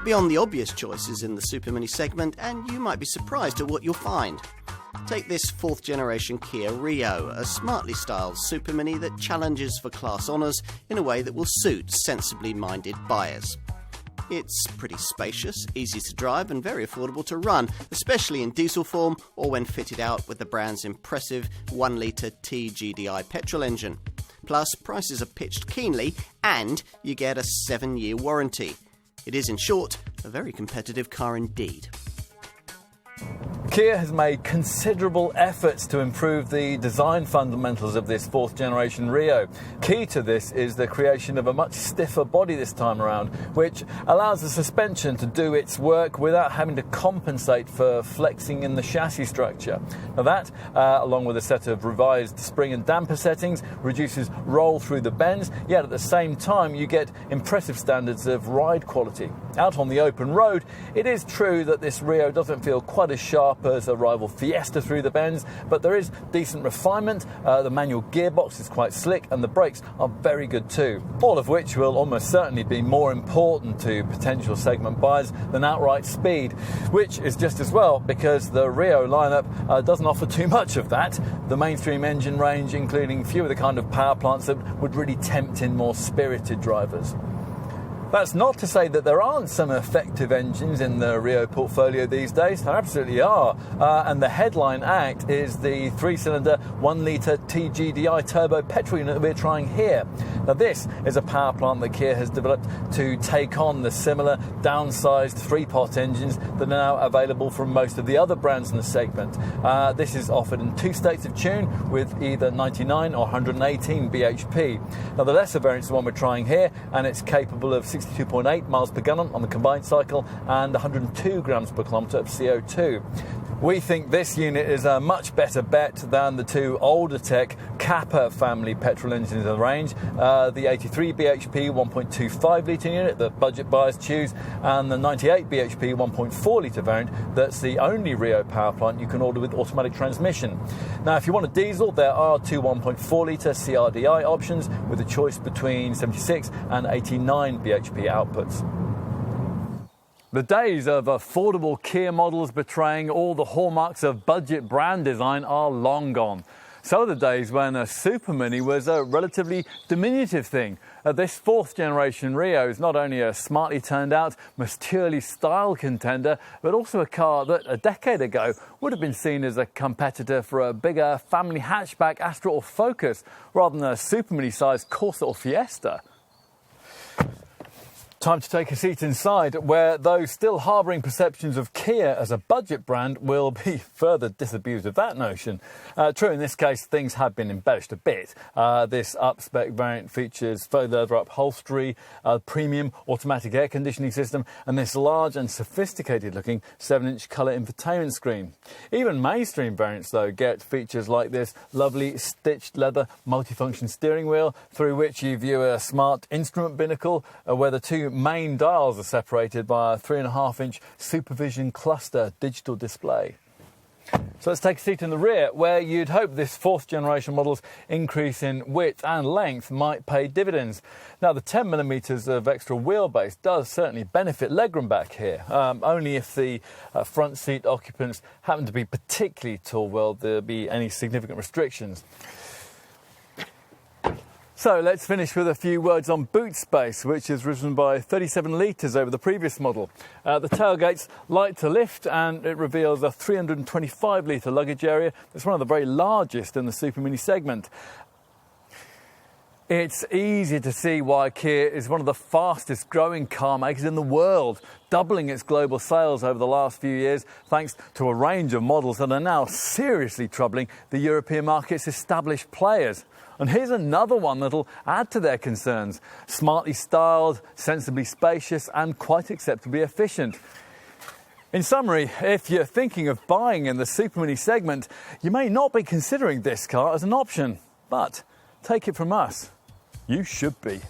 beyond the obvious choices in the Super Mini segment, and you might be surprised at what you'll find. Take this 4th generation Kia Rio, a smartly styled Super Mini that challenges for class honours in a way that will suit sensibly minded buyers. It's pretty spacious, easy to drive and very affordable to run, especially in diesel form or when fitted out with the brand's impressive 1-litre TGDI petrol engine. Plus, prices are pitched keenly and you get a 7-year warranty. It is, in short, a very competitive car indeed. Kia has made considerable efforts to improve the design fundamentals of this 4th generation Rio. Key to this is the creation of a much stiffer body this time around, which allows the suspension to do its work without having to compensate for flexing in the chassis structure. Now that, along with a set of revised spring and damper settings, reduces roll through the bends, yet at the same time you get impressive standards of ride quality. Out on the open road, it is true that this Rio doesn't feel quite as sharp as a rival Fiesta through the bends, but there is decent refinement. The manual gearbox is quite slick and the brakes are very good too. All of which will almost certainly be more important to potential segment buyers than outright speed, which is just as well because the Rio lineup doesn't offer too much of that. The mainstream engine range, including few of the kind of power plants that would really tempt in more spirited drivers. That's not to say that there aren't some effective engines in the Rio portfolio these days. There absolutely are. And the headline act is the 3-cylinder 1-litre TGDI turbo petrol unit that we're trying here. Now this is a power plant that Kia has developed to take on the similar downsized 3-pot engines that are now available from most of the other brands in the segment. This is offered in 2 states of tune with either 99 or 118 bhp. Now the lesser variant is the one we're trying here, and it's capable of 62.8 miles per gallon on the combined cycle and 102 grams per kilometre of CO2. We think this unit is a much better bet than the 2 older tech Kappa family petrol engines in the range, the 83 bhp 1.25 litre unit that budget buyers choose, and the 98 bhp 1.4 litre variant that's the only Rio power plant you can order with automatic transmission. Now if you want a diesel, there are 2 1.4 litre CRDI options with a choice between 76 and 89 bhp outputs. The days of affordable Kia models betraying all the hallmarks of budget brand design are long gone. So are the days when a Super Mini was a relatively diminutive thing. This 4th generation Rio is not only a smartly turned out, maturely styled contender, but also a car that a decade ago would have been seen as a competitor for a bigger family hatchback Astra or Focus, rather than a Super Mini sized Corsa or Fiesta. Time to take a seat inside, where those still harbouring perceptions of Kia as a budget brand will be further disabused of that notion. True, in this case, things have been embellished a bit. This up-spec variant features faux leather upholstery, premium automatic air conditioning system, and this large and sophisticated-looking 7-inch colour infotainment screen. Even mainstream variants, though, get features like this lovely stitched leather multifunction steering wheel, through which you view a smart instrument binnacle, where the 2 main dials are separated by a 3.5-inch Supervision cluster digital display. So let's take a seat in the rear, where you'd hope this 4th generation model's increase in width and length might pay dividends. Now the 10mm of extra wheelbase does certainly benefit legroom back here. Only if the front seat occupants happen to be particularly tall will there be any significant restrictions. So let's finish with a few words on boot space, which has risen by 37 litres over the previous model. The tailgate's light to lift, and it reveals a 325 litre luggage area. It's one of the very largest in the Super Mini segment. It's easy to see why Kia is one of the fastest growing car makers in the world, doubling its global sales over the last few years thanks to a range of models that are now seriously troubling the European market's established players. And here's another one that'll add to their concerns. Smartly styled, sensibly spacious, and quite acceptably efficient. In summary, if you're thinking of buying in the Super Mini segment, you may not be considering this car as an option. But take it from us, you should be.